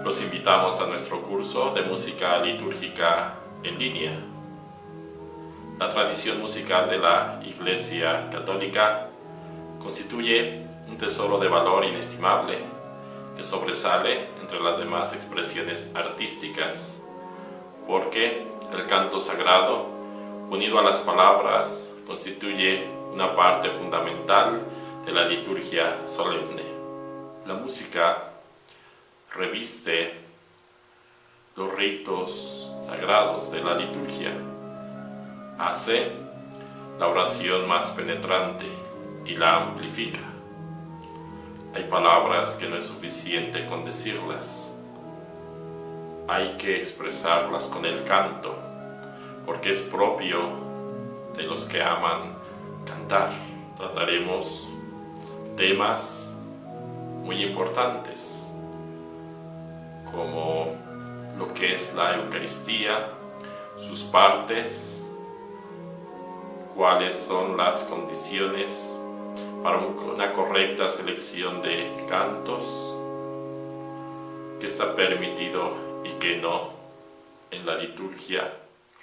Los invitamos a nuestro curso de música litúrgica en línea. La tradición musical de la Iglesia Católica constituye un tesoro de valor inestimable que sobresale entre las demás expresiones artísticas, porque el canto sagrado, unido a las palabras, constituye una parte fundamental de la liturgia solemne. La música reviste los ritos sagrados de la liturgia, hace la oración más penetrante y la amplifica. Hay palabras que no es suficiente con decirlas, hay que expresarlas con el canto, porque es propio de los que aman cantar. Trataremos temas muy importantes, como lo que es la Eucaristía, sus partes, cuáles son las condiciones para una correcta selección de cantos, qué está permitido y qué no en la liturgia.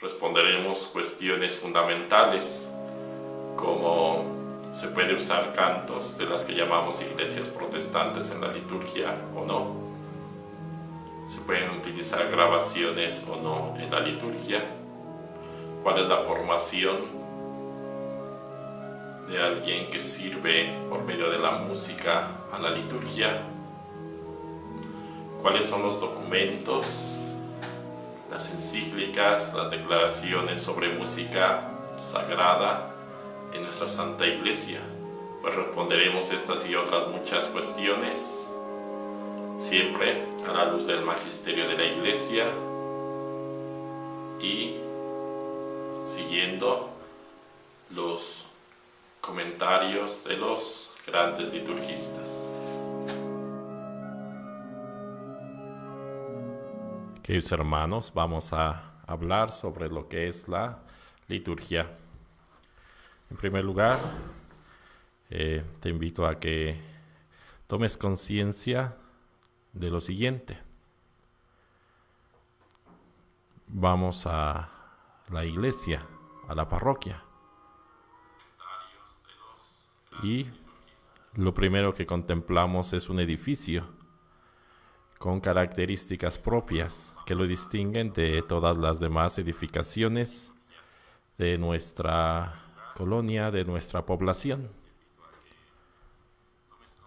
Responderemos cuestiones fundamentales, como se puede usar cantos de las que llamamos iglesias protestantes en la liturgia o no, se pueden utilizar grabaciones o no en la liturgia, cuál es la formación de alguien que sirve por medio de la música a la liturgia, cuáles son los documentos, las encíclicas, las declaraciones sobre música sagrada en nuestra Santa Iglesia. Pues responderemos estas y otras muchas cuestiones, siempre a la luz del magisterio de la Iglesia y siguiendo los comentarios de los grandes liturgistas. Queridos hermanos, vamos a hablar sobre lo que es la liturgia. En primer lugar, te invito a que tomes conciencia de lo siguiente. Vamos a la iglesia, a la parroquia, y lo primero que contemplamos es un edificio con características propias que lo distinguen de todas las demás edificaciones de nuestra colonia, de nuestra población.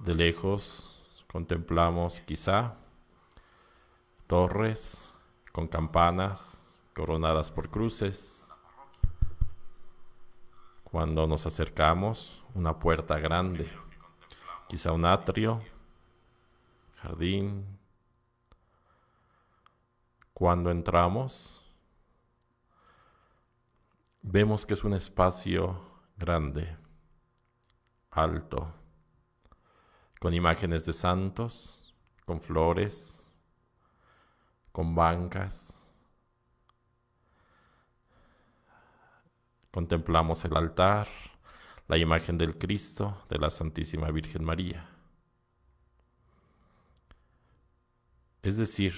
De lejos contemplamos quizá torres con campanas coronadas por cruces. Cuando nos acercamos, una puerta grande, quizá un atrio, jardín. Cuando entramos, vemos que es un espacio grande, alto, con imágenes de santos, con flores, con bancas. Contemplamos el altar, la imagen del Cristo, de la Santísima Virgen María. Es decir,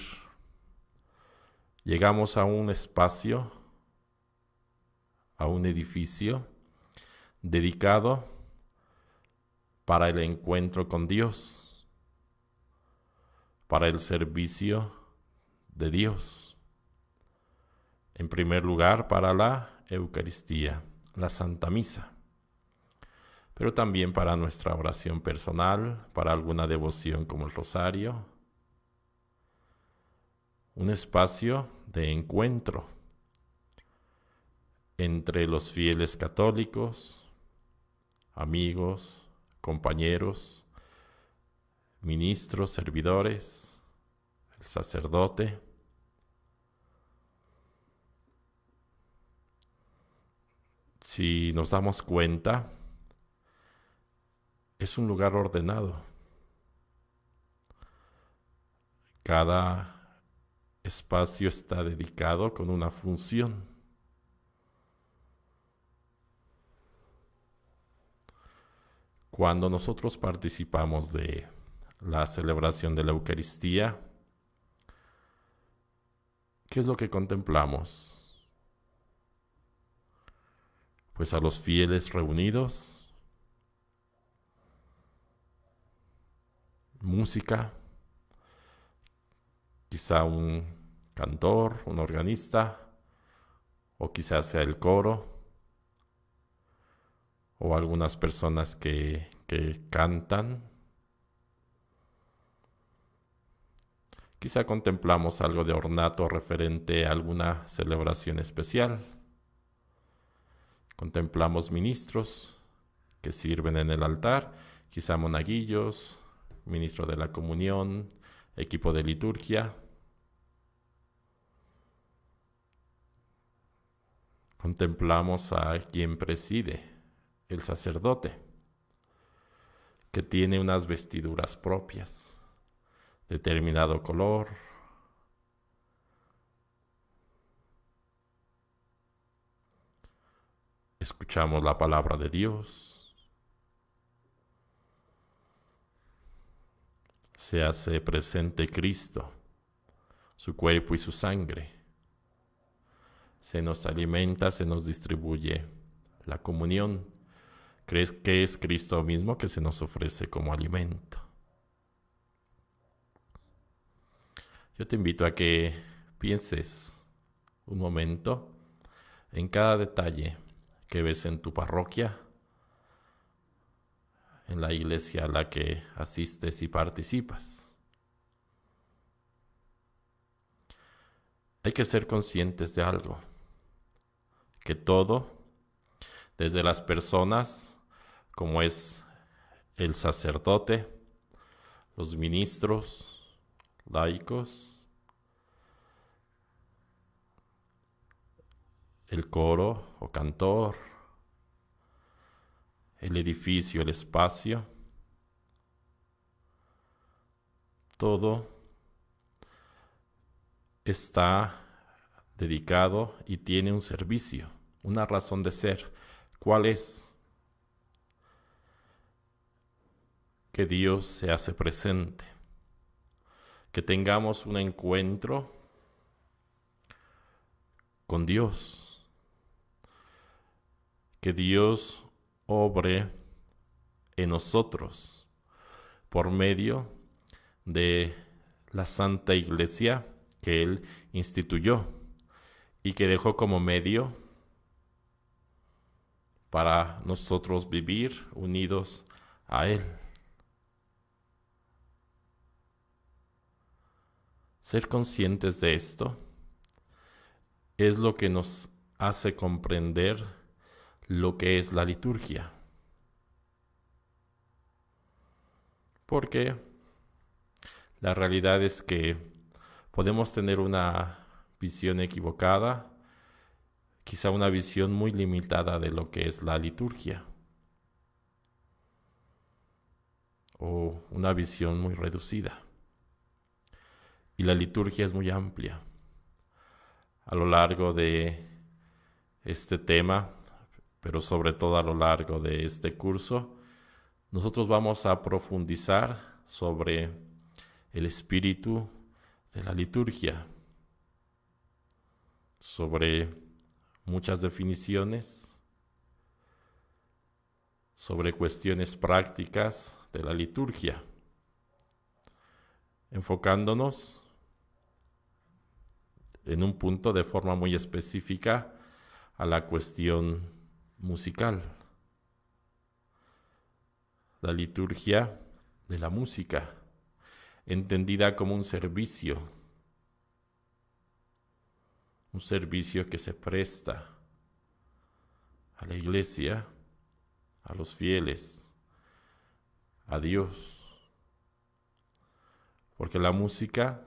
llegamos a un espacio, a un edificio dedicado para el encuentro con Dios, para el servicio de Dios. En primer lugar, para la Eucaristía, la Santa Misa, pero también para nuestra oración personal, para alguna devoción como el rosario. Un espacio de encuentro entre los fieles católicos, amigos, compañeros, ministros, servidores, el sacerdote. Si nos damos cuenta, es un lugar ordenado. Cada espacio está dedicado con una función. Cuando nosotros participamos de la celebración de la Eucaristía, ¿Qué es lo que contemplamos? Pues a los fieles reunidos, música, quizá un cantor, un organista, o quizás sea el coro, o algunas personas que cantan. Quizá contemplamos algo de ornato referente a alguna celebración especial. Contemplamos ministros que sirven en el altar, quizá monaguillos, ministro de la comunión, equipo de liturgia. Contemplamos a quien preside, el sacerdote, que tiene unas vestiduras propias, determinado color. Escuchamos la palabra de Dios. Se hace presente Cristo, su cuerpo y su sangre. Se nos alimenta, se nos distribuye la comunión. ¿Crees que es Cristo mismo que se nos ofrece como alimento? Yo te invito a que pienses un momento en cada detalle que ves en tu parroquia, en la iglesia a la que asistes y participas. Hay que ser conscientes de algo, que todo, desde las personas, como es el sacerdote, los ministros, laicos, el coro o cantor, el edificio, el espacio, todo está dedicado y tiene un servicio, una razón de ser. ¿Cuál es? Que Dios se hace presente, que tengamos un encuentro con Dios, que Dios obre en nosotros por medio de la Santa Iglesia que Él instituyó y que dejó como medio para nosotros vivir unidos a Él. Ser conscientes de esto es lo que nos hace comprender lo que es la liturgia. Porque la realidad es que podemos tener una visión equivocada, quizá una visión muy limitada de lo que es la liturgia, o una visión muy reducida. Y la liturgia es muy amplia. A lo largo de este tema, pero sobre todo a lo largo de este curso, nosotros vamos a profundizar sobre el espíritu de la liturgia, sobre muchas definiciones, sobre cuestiones prácticas de la liturgia, enfocándonos en un punto de forma muy específica a la cuestión musical. La liturgia de la música, entendida como un servicio que se presta a la iglesia, a los fieles, a Dios. Porque la música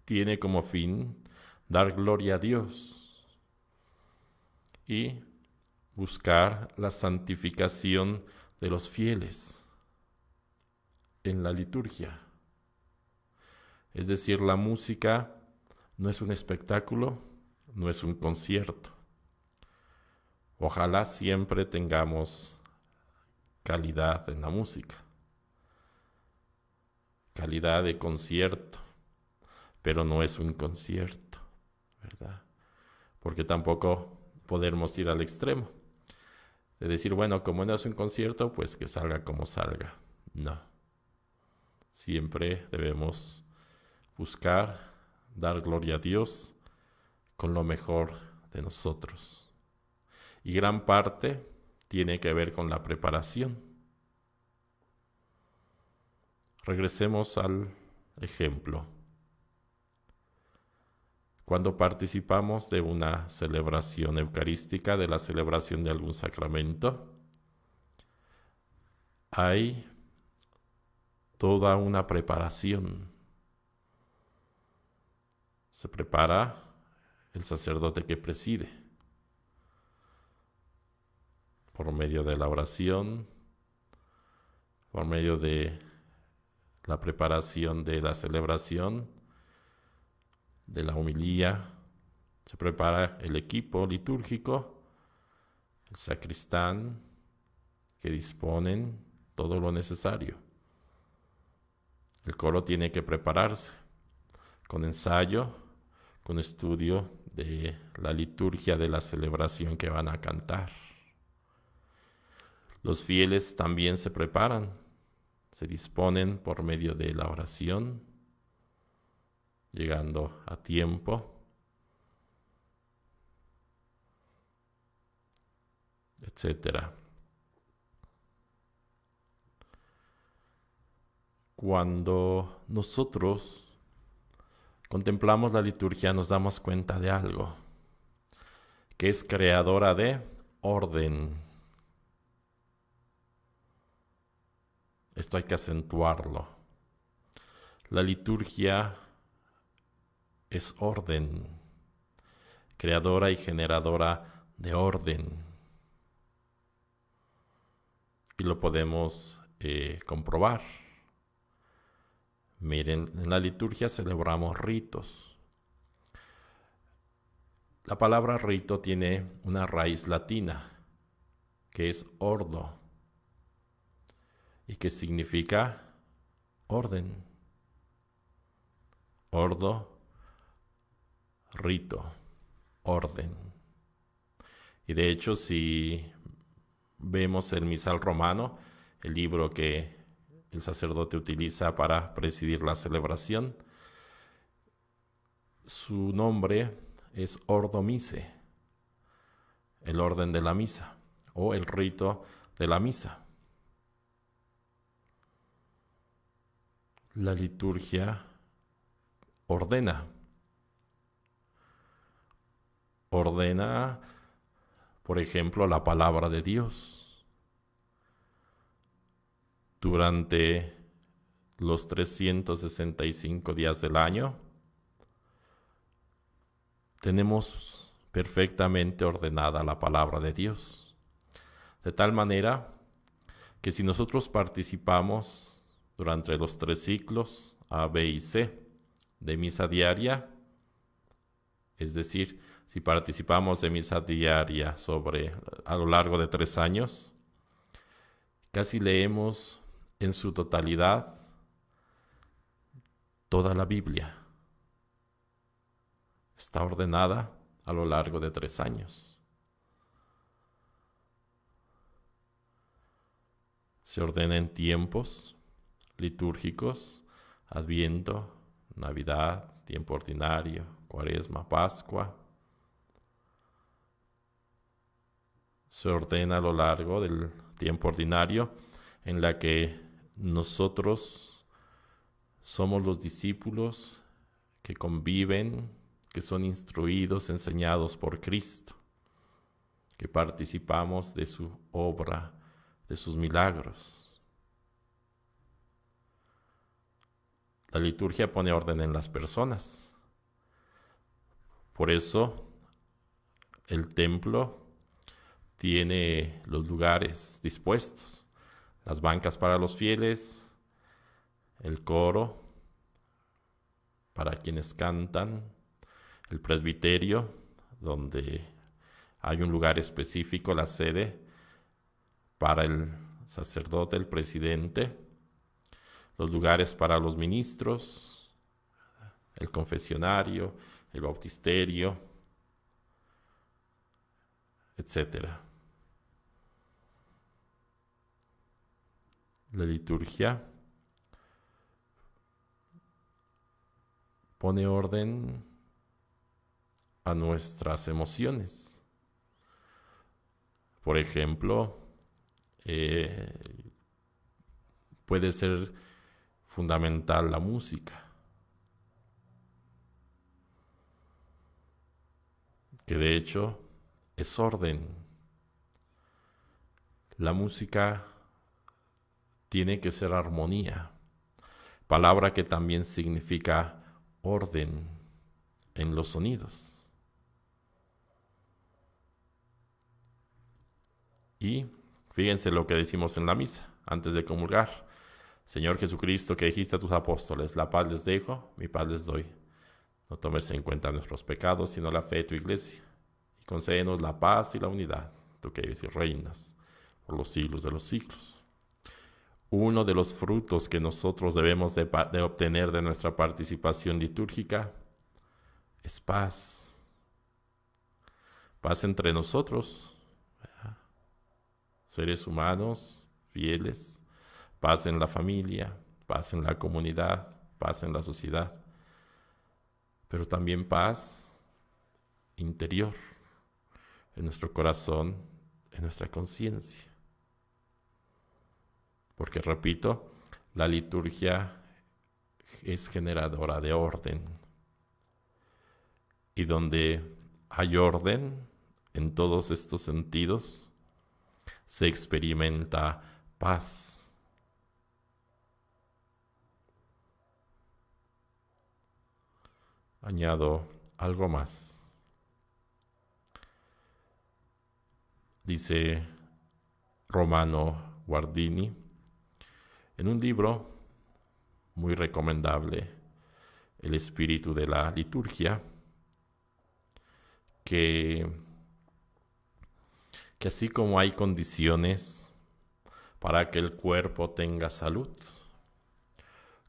tiene como fin dar gloria a Dios y buscar la santificación de los fieles en la liturgia. Es decir, la música no es un espectáculo, no es un concierto. Ojalá siempre tengamos calidad en la música, calidad de concierto, pero no es un concierto, ¿verdad? Porque tampoco podemos ir al extremo de decir, bueno, como no es un concierto, pues que salga como salga. No. Siempre debemos buscar dar gloria a Dios con lo mejor de nosotros. Y gran parte tiene que ver con la preparación. Regresemos al ejemplo. Cuando participamos de una celebración eucarística, de la celebración de algún sacramento, hay toda una preparación. Se prepara el sacerdote que preside por medio de la oración, por medio de la preparación de la celebración, de la homilía. Se prepara el equipo litúrgico, el sacristán, que disponen todo lo necesario. El coro tiene que prepararse con ensayo, con estudio de la liturgia de la celebración que van a cantar. Los fieles también se preparan, se disponen por medio de la oración, llegando a tiempo, etc. Cuando nosotros contemplamos la liturgia, nos damos cuenta de algo, que es creadora de orden. Esto hay que acentuarlo. La liturgia es orden, creadora y generadora de orden. Y lo podemos comprobar. Miren, en la liturgia celebramos ritos. La palabra rito tiene una raíz latina, que es ordo, y que significa orden. Ordo, rito, orden. Y de hecho, si vemos el misal romano, el libro que el sacerdote utiliza para presidir la celebración, su nombre es Ordo Mise, el orden de la misa, o el rito de la misa. La liturgia ordena, por ejemplo, la palabra de Dios. Durante los 365 días del año, tenemos perfectamente ordenada la palabra de Dios. De tal manera que si nosotros participamos durante los 3 ciclos A, B y C de misa diaria, es decir, si participamos de misa diaria a lo largo de 3 años, casi leemos en su totalidad toda la Biblia. Está ordenada a lo largo de 3 años. Se ordena en tiempos litúrgicos: Adviento, Navidad, tiempo ordinario, Cuaresma, Pascua. Se ordena a lo largo del tiempo ordinario, en la que nosotros somos los discípulos que conviven, que son instruidos, enseñados por Cristo, que participamos de su obra, de sus milagros. La liturgia pone orden en las personas. Por eso el templo tiene los lugares dispuestos, las bancas para los fieles, el coro para quienes cantan, el presbiterio, donde hay un lugar específico, la sede para el sacerdote, el presidente, los lugares para los ministros, el confesionario, el bautisterio, etc. La liturgia pone orden a nuestras emociones. Por ejemplo, puede ser fundamental la música, que de hecho es orden. La música tiene que ser armonía, palabra que también significa orden en los sonidos. Y fíjense lo que decimos en la misa antes de comulgar. Señor Jesucristo, que dijiste a tus apóstoles, la paz les dejo, mi paz les doy. No tomes en cuenta nuestros pecados, sino la fe de tu iglesia. Y concédenos la paz y la unidad, tú que vives y reinas por los siglos de los siglos. Uno de los frutos que nosotros debemos de obtener de nuestra participación litúrgica es paz. Paz entre nosotros, ¿verdad? Seres humanos, fieles. Paz en la familia, paz en la comunidad, paz en la sociedad. Pero también paz interior, en nuestro corazón, en nuestra conciencia. Porque, repito, la liturgia es generadora de orden. Y donde hay orden, en todos estos sentidos, se experimenta paz. Añado algo más. Dice Romano Guardini en un libro muy recomendable, El espíritu de la liturgia, que así como hay condiciones para que el cuerpo tenga salud,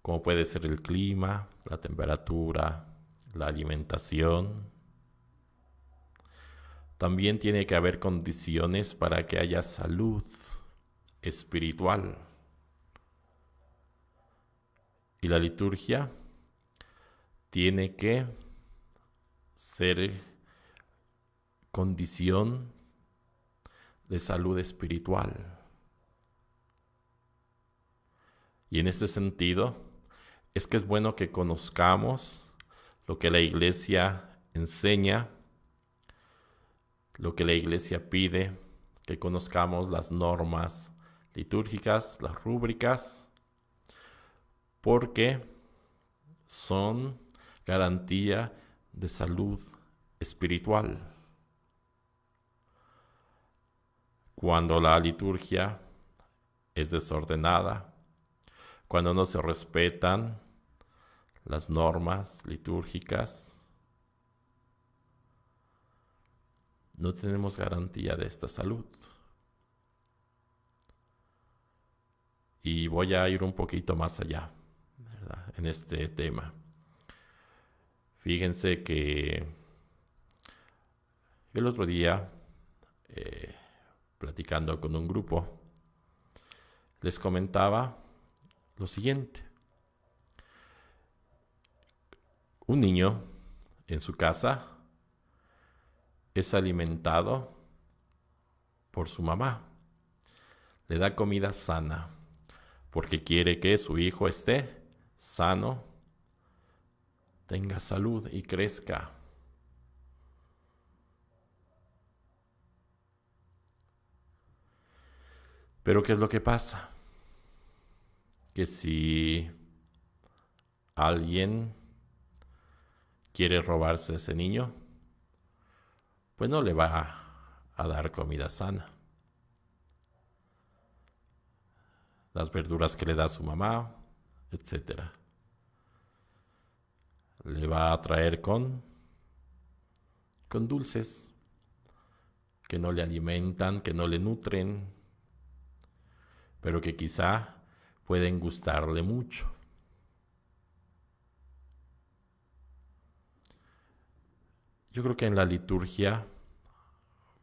como puede ser el clima, la temperatura, la alimentación, también tiene que haber condiciones para que haya salud espiritual. Y la liturgia tiene que ser condición de salud espiritual. Y en este sentido, es que es bueno que conozcamos lo que la Iglesia enseña, lo que la Iglesia pide, que conozcamos las normas litúrgicas, las rúbricas, porque son garantía de salud espiritual. Cuando la liturgia es desordenada, cuando no se respetan las normas litúrgicas, no tenemos garantía de esta salud. Y voy a ir un poquito más allá, ¿verdad?, en este tema. Fíjense que el otro día, platicando con un grupo, les comentaba lo siguiente. Un niño en su casa es alimentado por su mamá. Le da comida sana porque quiere que su hijo esté sano, tenga salud y crezca. Pero ¿qué es lo que pasa? Que si alguien quiere robarse a ese niño, pues no le va a dar comida sana. Las verduras que le da su mamá, etc. Le va a traer con dulces que no le alimentan, que no le nutren, pero que quizá pueden gustarle mucho. Yo creo que en la liturgia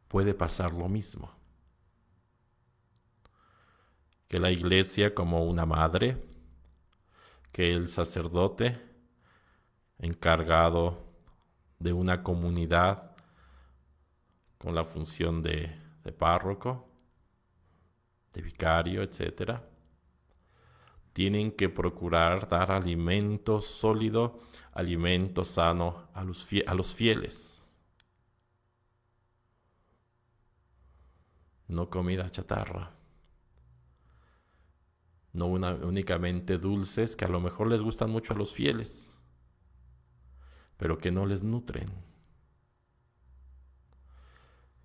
puede pasar lo mismo. Que la iglesia como una madre, que el sacerdote encargado de una comunidad con la función de párroco, de vicario, etcétera, tienen que procurar dar alimento sólido, alimento sano a los fieles. No comida chatarra. No únicamente dulces que a lo mejor les gustan mucho a los fieles, pero que no les nutren.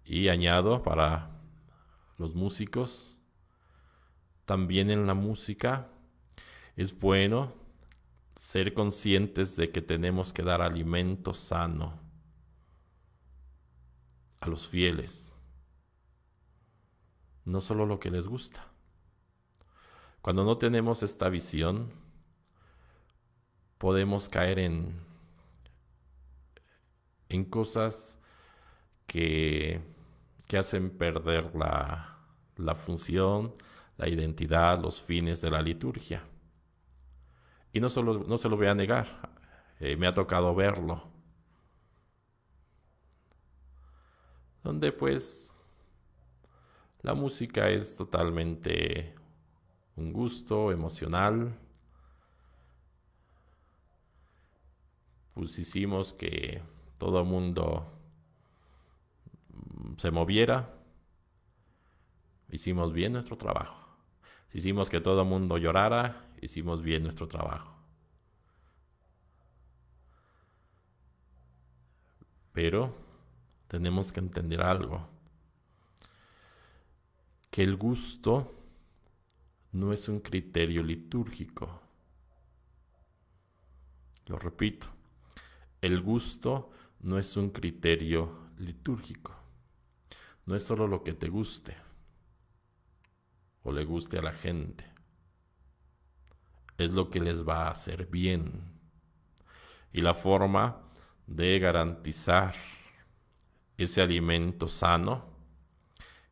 Y añado para los músicos, también en la música es bueno ser conscientes de que tenemos que dar alimento sano a los fieles, no solo lo que les gusta. Cuando no tenemos esta visión, podemos caer en cosas que hacen perder la función, la identidad, los fines de la liturgia. Y no se lo voy a negar, me ha tocado verlo. Donde pues la música es totalmente un gusto emocional. Pues hicimos que todo el mundo se moviera. Hicimos bien nuestro trabajo. Hicimos que todo el mundo llorara. Hicimos bien nuestro trabajo. Pero tenemos que entender algo. Que el gusto no es un criterio litúrgico. Lo repito. El gusto no es un criterio litúrgico. No es solo lo que te guste o le guste a la gente. Es lo que les va a hacer bien. Y la forma de garantizar ese alimento sano,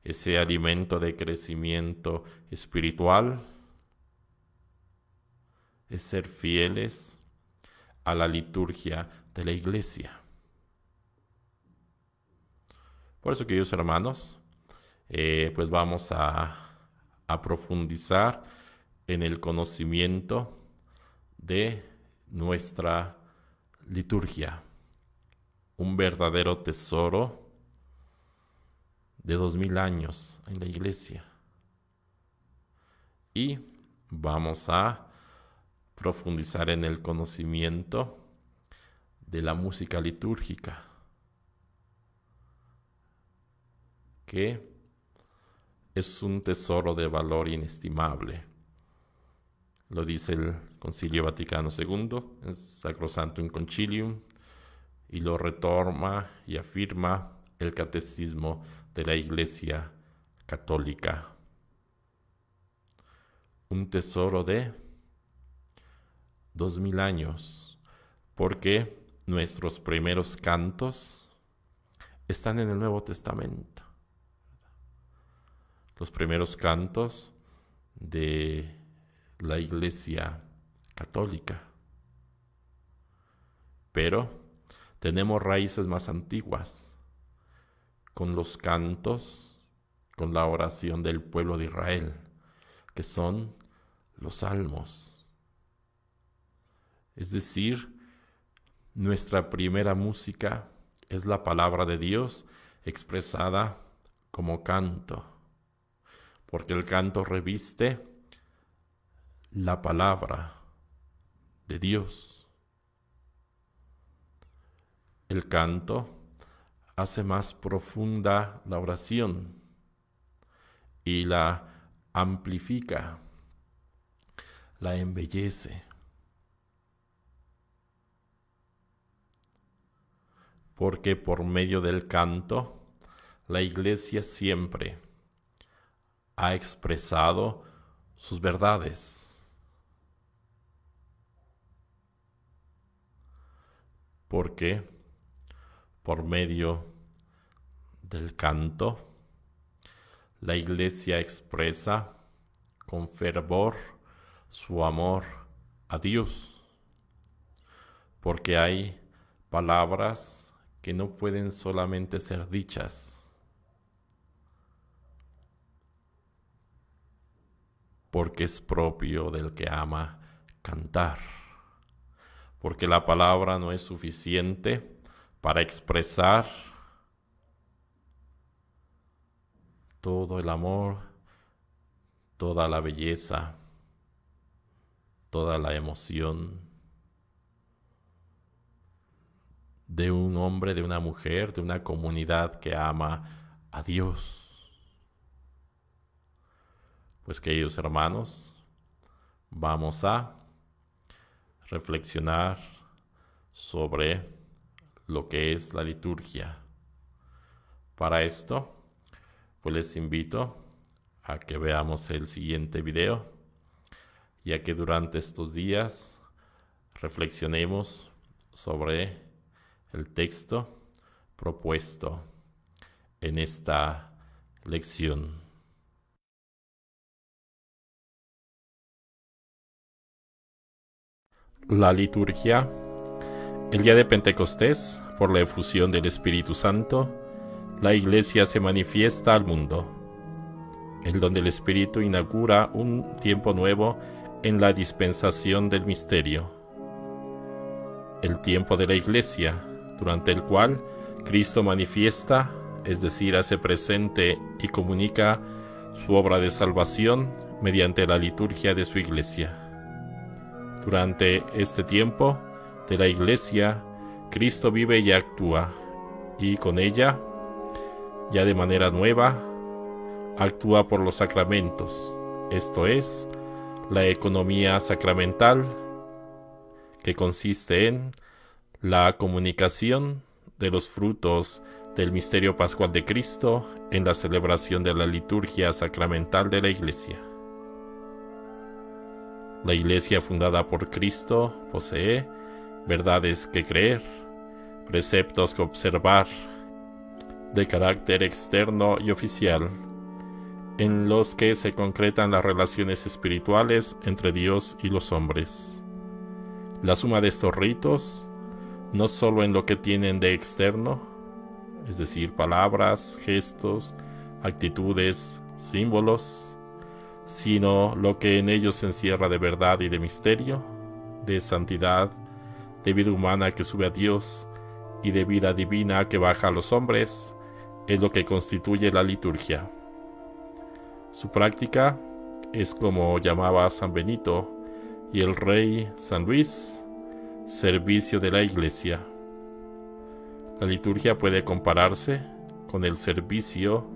ese alimento de crecimiento espiritual, es ser fieles a la liturgia de la iglesia. Por eso, queridos hermanos, pues vamos a profundizar en el conocimiento de nuestra liturgia, un verdadero tesoro de 2000 años en la iglesia. Y vamos a profundizar en el conocimiento de la música litúrgica, que es un tesoro de valor inestimable. Lo dice el Concilio Vaticano II, el Sacrosanctum Concilium, y lo retoma y afirma el Catecismo de la Iglesia Católica. Un tesoro de 2000 años, porque nuestros primeros cantos están en el Nuevo Testamento. Los primeros cantos de la Iglesia Católica. Pero tenemos raíces más antiguas, con los cantos, con la oración del pueblo de Israel, que son los salmos. Es decir, nuestra primera música es la palabra de Dios expresada como canto, porque el canto reviste la palabra de Dios. El canto hace más profunda la oración y la amplifica, la embellece. Porque por medio del canto, la Iglesia siempre ha expresado sus verdades. ¿Por qué? por medio del canto, la Iglesia expresa con fervor su amor a Dios, porque hay palabras que no pueden solamente ser dichas, porque es propio del que ama cantar, porque la palabra no es suficiente para expresar todo el amor, toda la belleza, toda la emoción de un hombre, de una mujer, de una comunidad que ama a Dios. Pues, queridos hermanos, vamos a reflexionar sobre lo que es la liturgia. Para esto, pues les invito a que veamos el siguiente video, ya que durante estos días reflexionemos sobre el texto propuesto en esta lección. La liturgia. El día de Pentecostés, por la efusión del Espíritu Santo, la Iglesia se manifiesta al mundo. El don del Espíritu inaugura un tiempo nuevo en la dispensación del misterio. El tiempo de la Iglesia, durante el cual Cristo manifiesta, es decir, hace presente y comunica su obra de salvación mediante la liturgia de su Iglesia. Durante este tiempo de la Iglesia, Cristo vive y actúa, y con ella, ya de manera nueva, actúa por los sacramentos, esto es, la economía sacramental, que consiste en la comunicación de los frutos del misterio pascual de Cristo en la celebración de la liturgia sacramental de la Iglesia. La Iglesia fundada por Cristo posee verdades que creer, preceptos que observar, de carácter externo y oficial, en los que se concretan las relaciones espirituales entre Dios y los hombres. La suma de estos ritos, no solo en lo que tienen de externo, es decir, palabras, gestos, actitudes, símbolos, sino lo que en ellos se encierra de verdad y de misterio, de santidad, de vida humana que sube a Dios y de vida divina que baja a los hombres, es lo que constituye la liturgia. Su práctica es, como llamaba San Benito y el rey San Luis, servicio de la Iglesia. La liturgia puede compararse con el servicio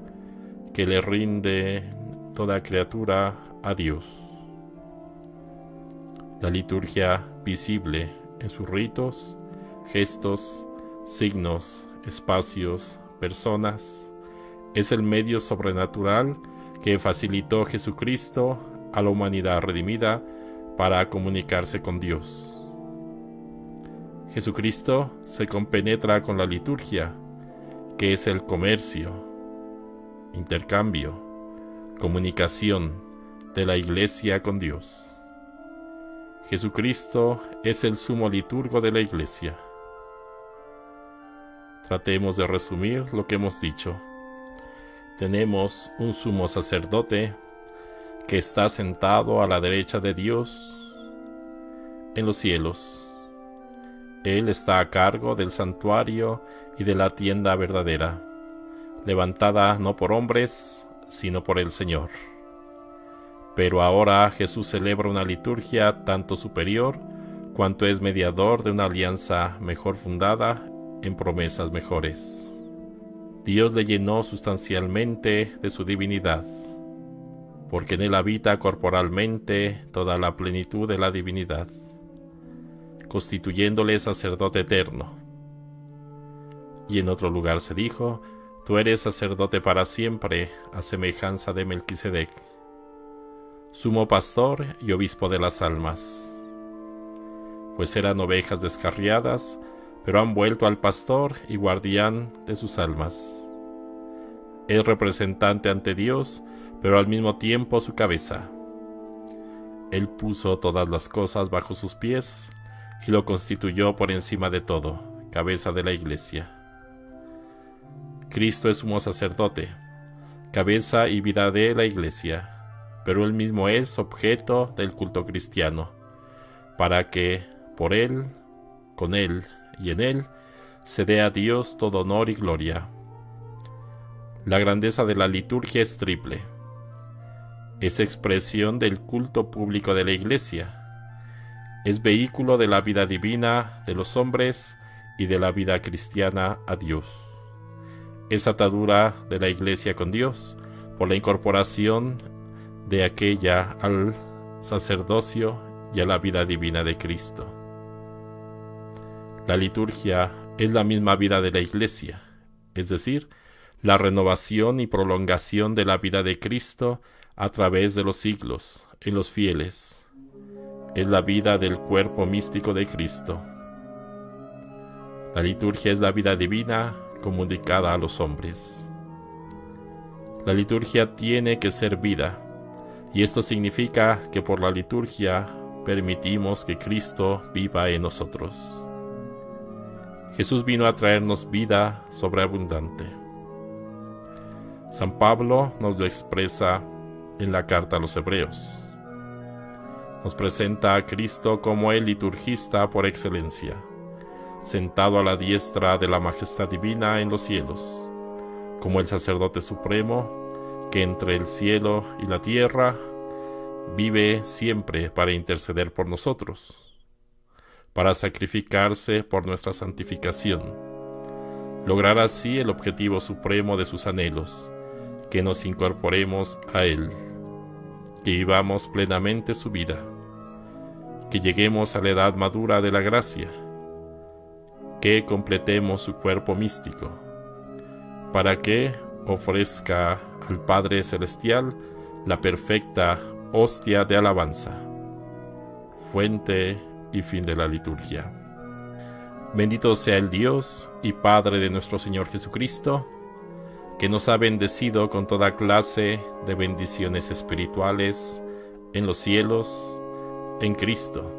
que le rinde toda criatura a Dios. La liturgia visible en sus ritos, gestos, signos, espacios, personas, es el medio sobrenatural que facilitó Jesucristo a la humanidad redimida para comunicarse con Dios. Jesucristo se compenetra con la liturgia, que es el comercio, intercambio, comunicación de la Iglesia con Dios. Jesucristo es el sumo liturgo de la Iglesia. Tratemos de resumir lo que hemos dicho. Tenemos un sumo sacerdote que está sentado a la derecha de Dios en los cielos. Él está a cargo del santuario y de la tienda verdadera, levantada no por hombres, sino por el Señor. Pero ahora Jesús celebra una liturgia tanto superior cuanto es mediador de una alianza mejor fundada en promesas mejores. Dios le llenó sustancialmente de su divinidad, porque en él habita corporalmente toda la plenitud de la divinidad, constituyéndole sacerdote eterno. Y en otro lugar se dijo: tú eres sacerdote para siempre, a semejanza de Melquisedec, sumo pastor y obispo de las almas. Pues eran ovejas descarriadas, pero han vuelto al pastor y guardián de sus almas. Es representante ante Dios, pero al mismo tiempo su cabeza. Él puso todas las cosas bajo sus pies y lo constituyó por encima de todo, cabeza de la Iglesia. Cristo es sumo sacerdote, cabeza y vida de la Iglesia, pero Él mismo es objeto del culto cristiano, para que, por Él, con Él y en Él, se dé a Dios todo honor y gloria. La grandeza de la liturgia es triple. Es expresión del culto público de la Iglesia. Es vehículo de la vida divina de los hombres y de la vida cristiana a Dios. Es atadura de la Iglesia con Dios por la incorporación de aquella al sacerdocio y a la vida divina de Cristo. La liturgia es la misma vida de la Iglesia, es decir, la renovación y prolongación de la vida de Cristo a través de los siglos, en los fieles. Es la vida del cuerpo místico de Cristo. La liturgia es la vida divina comunicada a los hombres. La liturgia tiene que ser vida, y esto significa que por la liturgia permitimos que Cristo viva en nosotros. Jesús vino a traernos vida sobreabundante. San Pablo nos lo expresa en la carta a los Hebreos. Nos presenta a Cristo como el liturgista por excelencia, sentado a la diestra de la majestad divina en los cielos, como el sacerdote supremo que entre el cielo y la tierra vive siempre para interceder por nosotros, para sacrificarse por nuestra santificación, lograr así el objetivo supremo de sus anhelos, que nos incorporemos a Él, que vivamos plenamente su vida, que lleguemos a la edad madura de la gracia, que completemos su cuerpo místico, para que ofrezca al Padre Celestial la perfecta hostia de alabanza, fuente y fin de la liturgia. Bendito sea el Dios y Padre de nuestro Señor Jesucristo, que nos ha bendecido con toda clase de bendiciones espirituales en los cielos, en Cristo,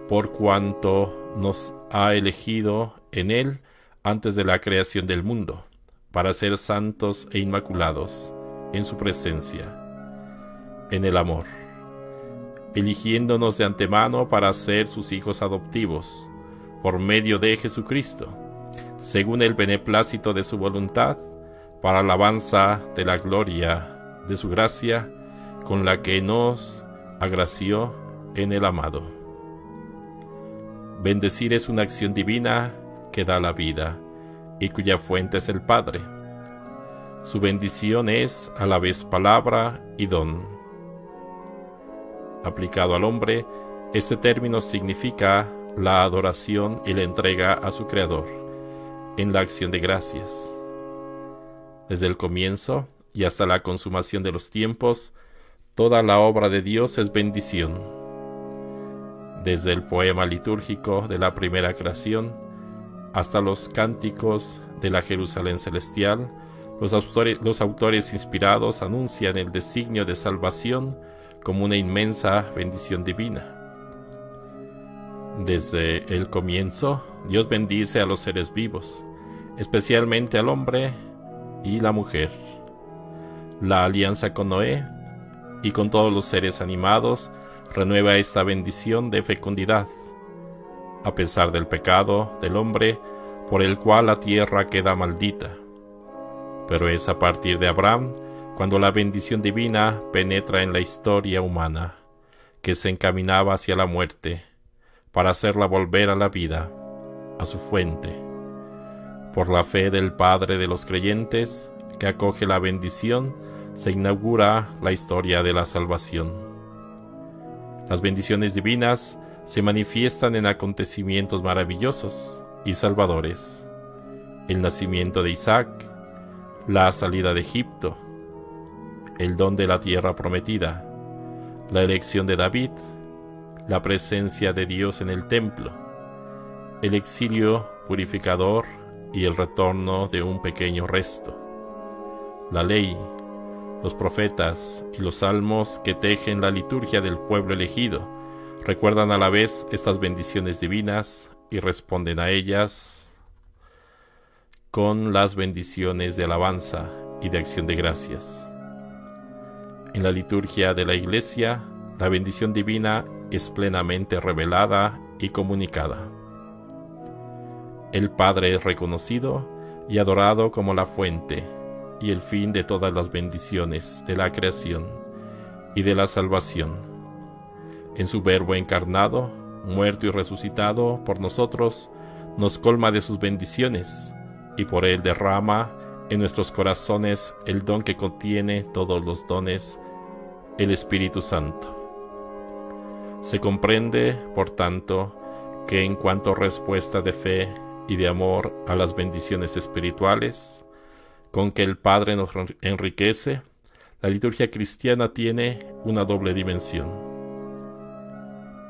por cuanto nos ha elegido en Él antes de la creación del mundo, para ser santos e inmaculados en su presencia, en el amor, eligiéndonos de antemano para ser sus hijos adoptivos, por medio de Jesucristo, según el beneplácito de su voluntad, para alabanza de la gloria de su gracia, con la que nos agració en el amado. Bendecir es una acción divina que da la vida, y cuya fuente es el Padre. Su bendición es a la vez palabra y don. Aplicado al hombre, este término significa la adoración y la entrega a su Creador, en la acción de gracias. Desde el comienzo y hasta la consumación de los tiempos, toda la obra de Dios es bendición. Desde el poema litúrgico de la primera creación hasta los cánticos de la Jerusalén celestial, los autores inspirados anuncian el designio de salvación como una inmensa bendición divina. Desde el comienzo, Dios bendice a los seres vivos, especialmente al hombre y la mujer. La alianza con Noé y con todos los seres animados renueva esta bendición de fecundidad, a pesar del pecado del hombre por el cual la tierra queda maldita. Pero es a partir de Abraham cuando la bendición divina penetra en la historia humana, que se encaminaba hacia la muerte, para hacerla volver a la vida, a su fuente. Por la fe del Padre de los creyentes, que acoge la bendición, se inaugura la historia de la salvación. Las bendiciones divinas se manifiestan en acontecimientos maravillosos y salvadores: el nacimiento de Isaac, la salida de Egipto, el don de la tierra prometida, la elección de David, la presencia de Dios en el templo, el exilio purificador y el retorno de un pequeño resto. La ley, los profetas y los salmos que tejen la liturgia del pueblo elegido recuerdan a la vez estas bendiciones divinas y responden a ellas con las bendiciones de alabanza y de acción de gracias. En la liturgia de la Iglesia, la bendición divina es plenamente revelada y comunicada. El Padre es reconocido y adorado como la fuente y el fin de todas las bendiciones de la creación y de la salvación. En su Verbo encarnado, muerto y resucitado por nosotros, nos colma de sus bendiciones y por él derrama en nuestros corazones el don que contiene todos los dones, el Espíritu Santo. Se comprende, por tanto, que en cuanto respuesta de fe y de amor a las bendiciones espirituales con que el Padre nos enriquece, la liturgia cristiana tiene una doble dimensión.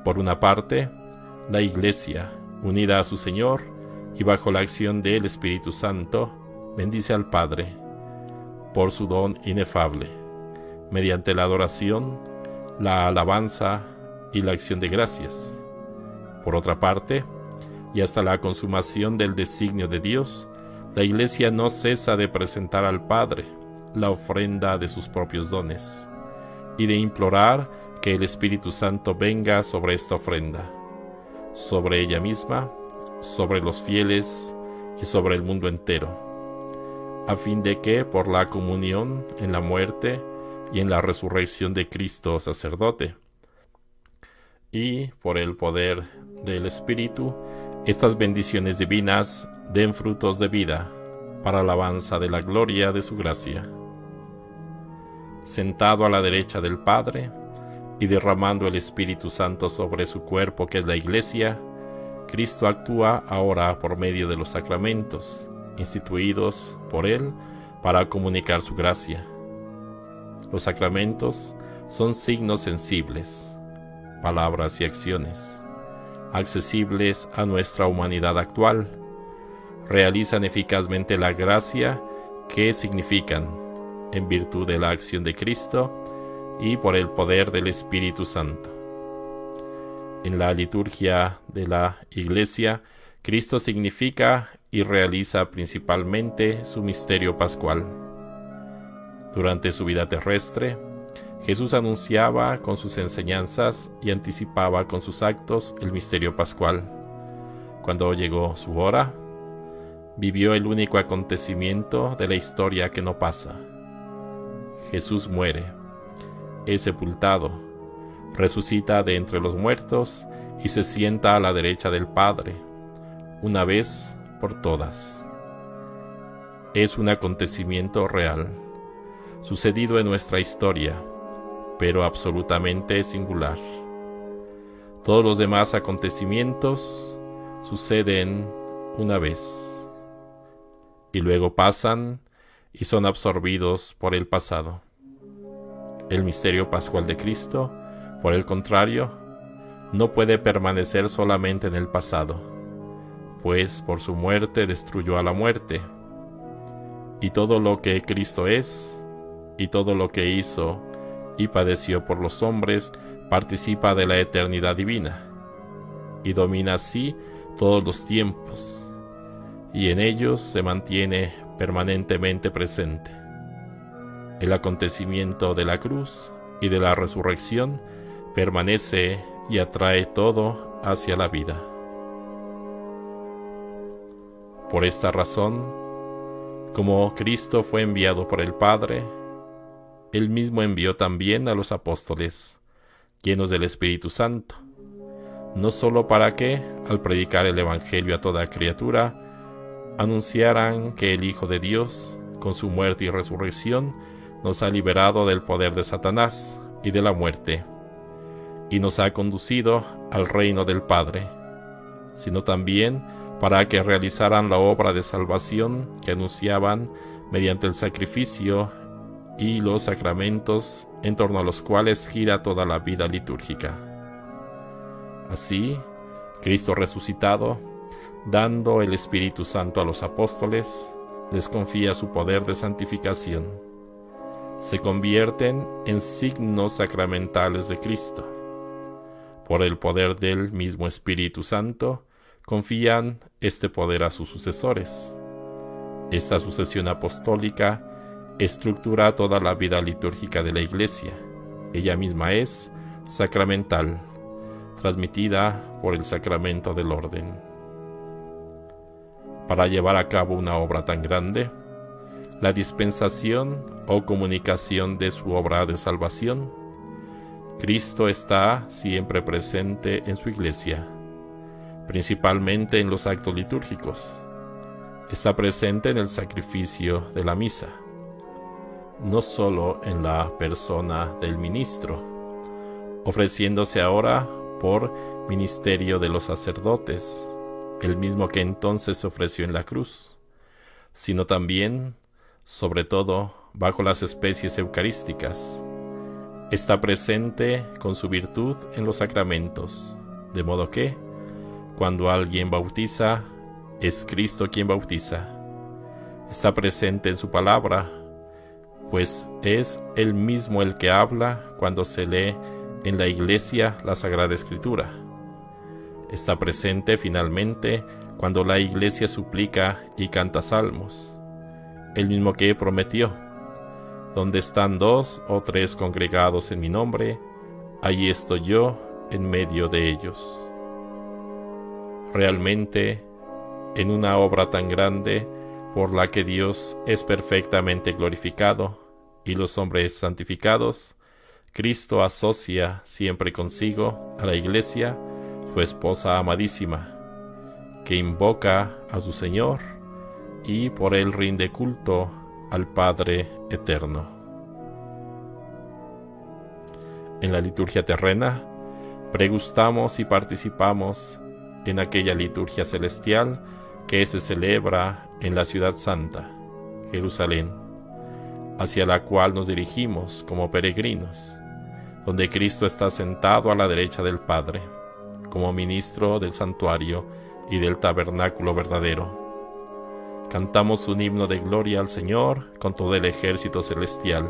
Por una parte, la Iglesia, unida a su Señor y bajo la acción del Espíritu Santo, bendice al Padre por su don inefable, mediante la adoración, la alabanza y la acción de gracias. Por otra parte, y hasta la consumación del designio de Dios, la Iglesia no cesa de presentar al Padre la ofrenda de sus propios dones y de implorar que el Espíritu Santo venga sobre esta ofrenda, sobre ella misma, sobre los fieles y sobre el mundo entero, a fin de que por la comunión en la muerte y en la resurrección de Cristo sacerdote, y por el poder del Espíritu, estas bendiciones divinas den frutos de vida para alabanza de la gloria de su gracia. Sentado a la derecha del Padre y derramando el Espíritu Santo sobre su cuerpo que es la Iglesia, Cristo actúa ahora por medio de los sacramentos, instituidos por Él para comunicar su gracia. Los sacramentos son signos sensibles, palabras y acciones, accesibles a nuestra humanidad actual, realizan eficazmente la gracia que significan, en virtud de la acción de Cristo y por el poder del Espíritu Santo. En la liturgia de la Iglesia, Cristo significa y realiza principalmente su misterio pascual. Durante su vida terrestre, Jesús anunciaba con sus enseñanzas y anticipaba con sus actos el misterio pascual. Cuando llegó su hora, vivió el único acontecimiento de la historia que no pasa. Jesús muere, es sepultado, resucita de entre los muertos y se sienta a la derecha del Padre, una vez por todas. Es un acontecimiento real, sucedido en nuestra historia, pero absolutamente singular. Todos los demás acontecimientos suceden una vez y luego pasan y son absorbidos por el pasado. El misterio pascual de Cristo, por el contrario, no puede permanecer solamente en el pasado, pues por su muerte destruyó a la muerte, y todo lo que Cristo es, y todo lo que hizo y padeció por los hombres, participa de la eternidad divina, y domina así todos los tiempos, y en ellos se mantiene permanentemente presente. El acontecimiento de la cruz y de la resurrección permanece y atrae todo hacia la vida. Por esta razón, como Cristo fue enviado por el Padre, Él mismo envió también a los apóstoles, llenos del Espíritu Santo, no solo para que, al predicar el Evangelio a toda criatura, anunciaran que el Hijo de Dios, con su muerte y resurrección, nos ha liberado del poder de Satanás y de la muerte, y nos ha conducido al reino del Padre, sino también para que realizaran la obra de salvación que anunciaban mediante el sacrificio y los sacramentos en torno a los cuales gira toda la vida litúrgica. Así, Cristo resucitado dando el Espíritu Santo a los apóstoles, les confía su poder de santificación. Se convierten en signos sacramentales de Cristo. Por el poder del mismo Espíritu Santo, confían este poder a sus sucesores. Esta sucesión apostólica estructura toda la vida litúrgica de la Iglesia. Ella misma es sacramental, transmitida por el sacramento del orden. Para llevar a cabo una obra tan grande, la dispensación o comunicación de su obra de salvación, Cristo está siempre presente en su Iglesia, principalmente en los actos litúrgicos. Está presente en el sacrificio de la misa, no solo en la persona del ministro, ofreciéndose ahora por ministerio de los sacerdotes, el mismo que entonces se ofreció en la cruz, sino también, sobre todo, bajo las especies eucarísticas. Está presente con su virtud en los sacramentos, de modo que, cuando alguien bautiza, es Cristo quien bautiza. Está presente en su palabra, pues es Él mismo el que habla cuando se lee en la Iglesia la Sagrada Escritura. Está presente finalmente cuando la Iglesia suplica y canta salmos, el mismo que prometió: donde están 2 o 3 congregados en mi nombre, allí estoy yo en medio de ellos. Realmente, en una obra tan grande por la que Dios es perfectamente glorificado y los hombres santificados, Cristo asocia siempre consigo a la Iglesia, su esposa amadísima, que invoca a su Señor y por él rinde culto al Padre eterno. En la liturgia terrena, pregustamos y participamos en aquella liturgia celestial que se celebra en la ciudad santa, Jerusalén, hacia la cual nos dirigimos como peregrinos, donde Cristo está sentado a la derecha del Padre, como ministro del santuario y del tabernáculo verdadero. Cantamos un himno de gloria al Señor con todo el ejército celestial,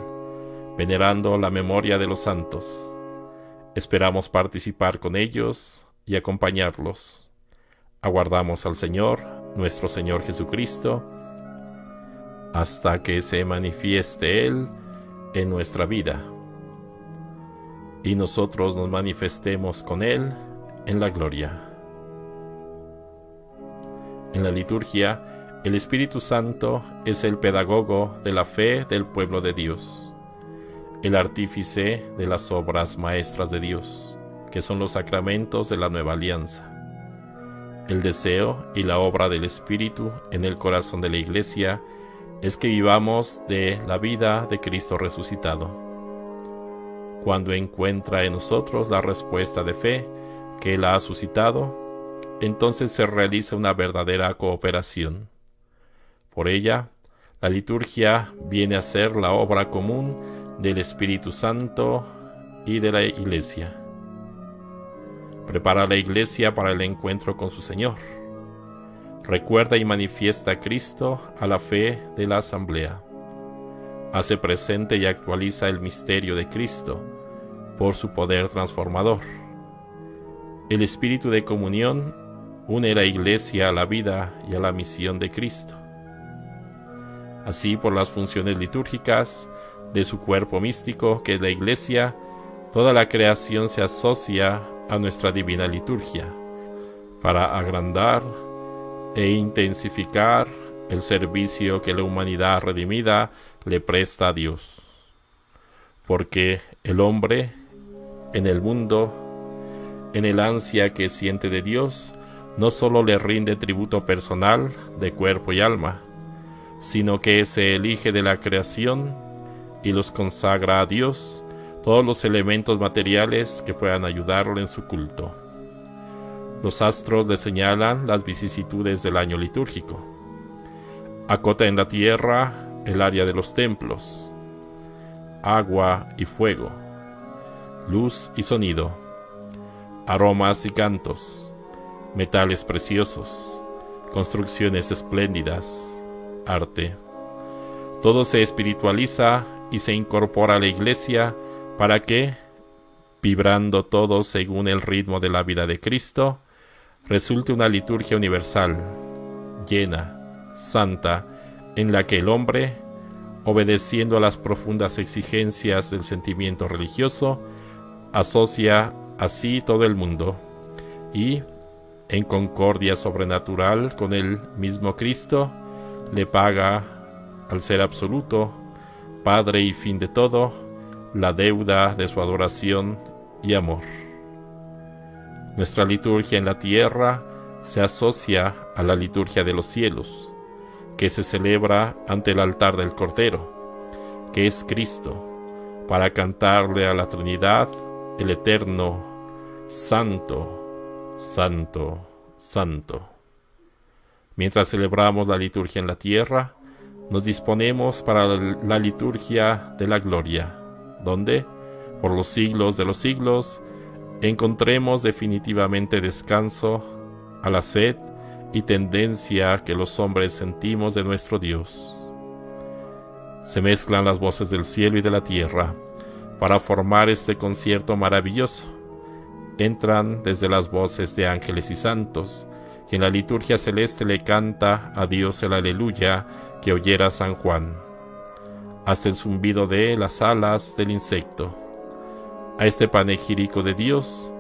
venerando la memoria de los santos. Esperamos participar con ellos y acompañarlos. Aguardamos al Señor, nuestro Señor Jesucristo, hasta que se manifieste Él en nuestra vida, y nosotros nos manifestemos con Él en la gloria. En la liturgia, el Espíritu Santo es el pedagogo de la fe del pueblo de Dios, el artífice de las obras maestras de Dios, que son los sacramentos de la nueva alianza. El deseo y la obra del Espíritu en el corazón de la Iglesia es que vivamos de la vida de Cristo resucitado. Cuando encuentra en nosotros la respuesta de fe que Él ha suscitado, entonces se realiza una verdadera cooperación. Por ella, la liturgia viene a ser la obra común del Espíritu Santo y de la Iglesia. Prepara a la Iglesia para el encuentro con su Señor. Recuerda y manifiesta a Cristo a la fe de la asamblea. Hace presente y actualiza el misterio de Cristo por su poder transformador. El espíritu de comunión une a la Iglesia a la vida y a la misión de Cristo. Así, por las funciones litúrgicas de su cuerpo místico, que es la Iglesia, toda la creación se asocia a nuestra divina liturgia, para agrandar e intensificar el servicio que la humanidad redimida le presta a Dios. Porque el hombre, en el mundo, en el ansia que siente de Dios, no solo le rinde tributo personal de cuerpo y alma, sino que se elige de la creación y los consagra a Dios todos los elementos materiales que puedan ayudarle en su culto. Los astros le señalan las vicisitudes del año litúrgico. Acota en la tierra el área de los templos, agua y fuego, luz y sonido, aromas y cantos, metales preciosos, construcciones espléndidas, arte. Todo se espiritualiza y se incorpora a la Iglesia para que, vibrando todo según el ritmo de la vida de Cristo, resulte una liturgia universal, llena, santa, en la que el hombre, obedeciendo a las profundas exigencias del sentimiento religioso, asocia así todo el mundo y, en concordia sobrenatural con el mismo Cristo, le paga, al ser absoluto, Padre y fin de todo, la deuda de su adoración y amor. Nuestra liturgia en la tierra se asocia a la liturgia de los cielos, que se celebra ante el altar del Cordero, que es Cristo, para cantarle a la Trinidad, el Eterno, Santo, Santo, Santo. Mientras celebramos la liturgia en la tierra, nos disponemos para la liturgia de la gloria, donde, por los siglos de los siglos, encontremos definitivamente descanso a la sed y tendencia que los hombres sentimos de nuestro Dios. Se mezclan las voces del cielo y de la tierra para formar este concierto maravilloso. Entran desde las voces de ángeles y santos, que en la liturgia celeste le canta a Dios el aleluya que oyera San Juan, hasta el zumbido de las alas del insecto. A este panegírico de Dios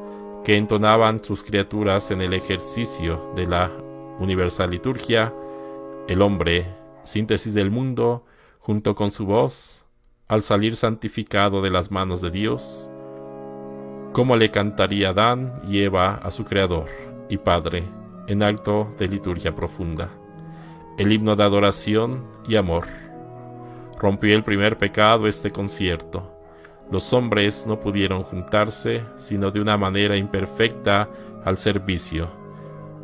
que entonaban sus criaturas en el ejercicio de la universal liturgia, el hombre, síntesis del mundo, junto con su voz, al salir santificado de las manos de Dios, ¿cómo le cantaría Adán y Eva a su Creador y Padre en acto de liturgia profunda? El himno de adoración y amor. Rompió el primer pecado este concierto. Los hombres no pudieron juntarse, sino de una manera imperfecta al servicio,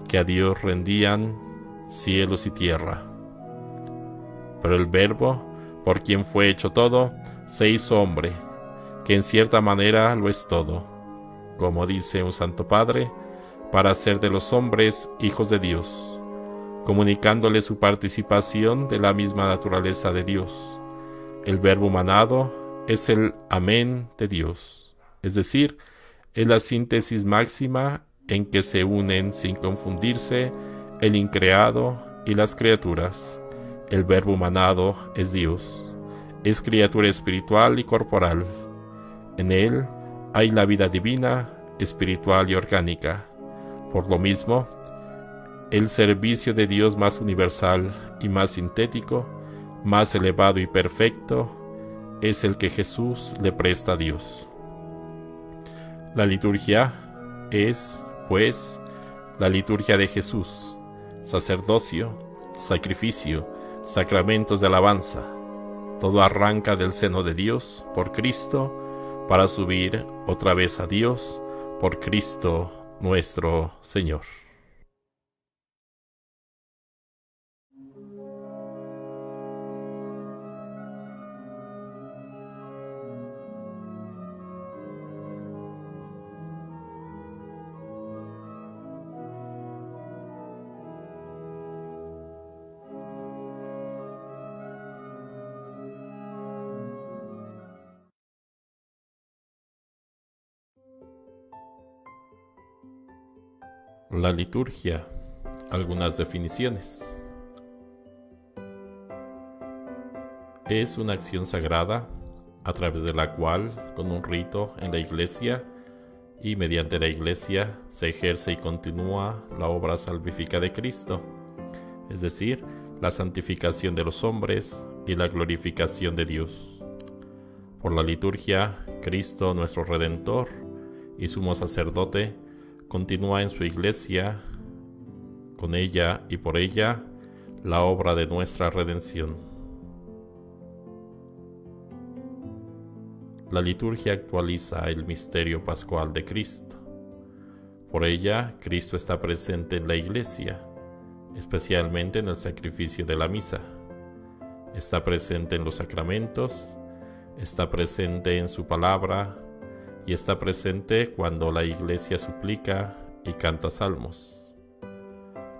que a Dios rendían cielos y tierra. Pero el Verbo, por quien fue hecho todo, se hizo hombre, que en cierta manera lo es todo, como dice un Santo Padre, para hacer de los hombres hijos de Dios, comunicándole su participación de la misma naturaleza de Dios. El Verbo humanado es el Amén de Dios, es decir, es la síntesis máxima en que se unen sin confundirse el increado y las criaturas. El Verbo humanado es Dios, es criatura espiritual y corporal. En él hay la vida divina, espiritual y orgánica. Por lo mismo, el servicio de Dios más universal y más sintético, más elevado y perfecto, es el que Jesús le presta a Dios. La liturgia es, pues, la liturgia de Jesús, sacerdocio, sacrificio, sacramentos de alabanza. Todo arranca del seno de Dios por Cristo para subir otra vez a Dios por Cristo nuestro Señor. La liturgia. Algunas definiciones. Es una acción sagrada a través de la cual, con un rito en la Iglesia y mediante la Iglesia, se ejerce y continúa la obra salvífica de Cristo, es decir, la santificación de los hombres y la glorificación de Dios. Por la liturgia, Cristo, nuestro Redentor y sumo sacerdote, continúa en su Iglesia, con ella y por ella, la obra de nuestra redención. La liturgia actualiza el misterio pascual de Cristo. Por ella, Cristo está presente en la Iglesia, especialmente en el sacrificio de la misa. Está presente en los sacramentos, está presente en su palabra, y está presente cuando la Iglesia suplica y canta salmos.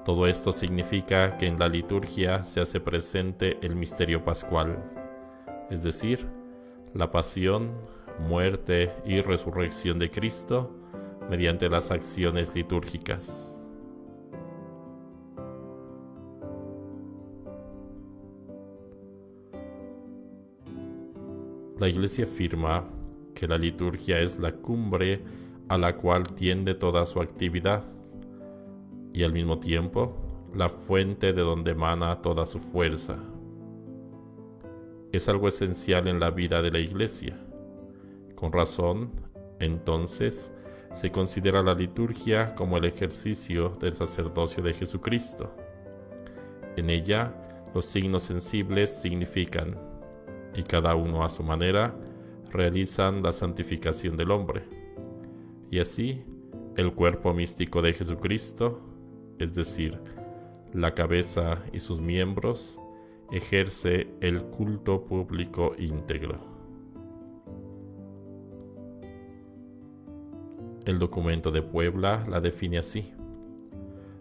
Todo esto significa que en la liturgia se hace presente el misterio pascual, es decir, la pasión, muerte y resurrección de Cristo mediante las acciones litúrgicas. La Iglesia afirma que la liturgia es la cumbre a la cual tiende toda su actividad y al mismo tiempo la fuente de donde emana toda su fuerza. Es algo esencial en la vida de la Iglesia. Con razón, entonces, se considera la liturgia como el ejercicio del sacerdocio de Jesucristo. En ella, los signos sensibles significan, y cada uno a su manera, realizan la santificación del hombre. Y así, el cuerpo místico de Jesucristo, es decir, la cabeza y sus miembros, ejerce el culto público íntegro. El documento de Puebla la define así: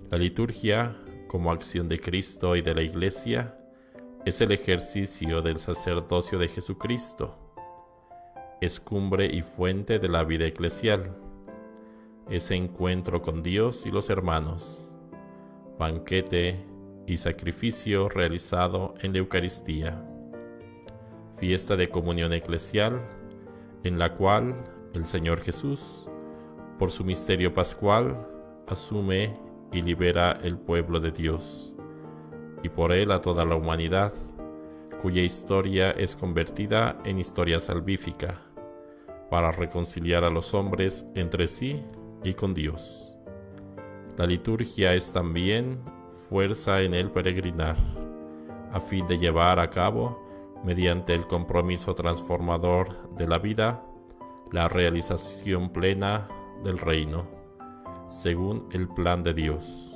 la liturgia, como acción de Cristo y de la Iglesia, es el ejercicio del sacerdocio de Jesucristo. Es cumbre y fuente de la vida eclesial. Es encuentro con Dios y los hermanos, banquete y sacrificio realizado en la Eucaristía, fiesta de comunión eclesial en la cual el Señor Jesús, por su misterio pascual, asume y libera el pueblo de Dios, y por él a toda la humanidad, cuya historia es convertida en historia salvífica, para reconciliar a los hombres entre sí y con Dios. La liturgia es también fuerza en el peregrinar, a fin de llevar a cabo, mediante el compromiso transformador de la vida, la realización plena del reino, según el plan de Dios.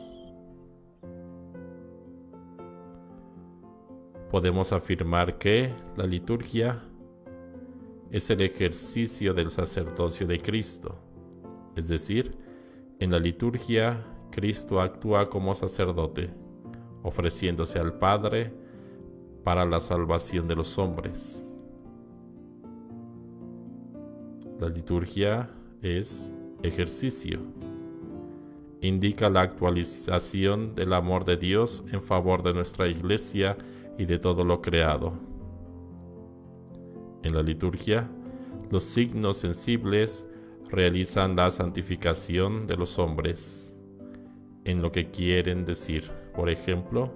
Podemos afirmar que la liturgia es el ejercicio del sacerdocio de Cristo, es decir, en la liturgia Cristo actúa como sacerdote, ofreciéndose al Padre para la salvación de los hombres. La liturgia es ejercicio. Indica la actualización del amor de Dios en favor de nuestra Iglesia y de todo lo creado. En la liturgia, los signos sensibles realizan la santificación de los hombres, en lo que quieren decir, por ejemplo,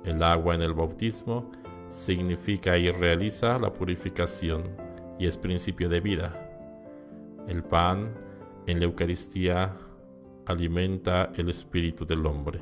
el agua en el bautismo significa y realiza la purificación y es principio de vida. El pan en la Eucaristía alimenta el espíritu del hombre.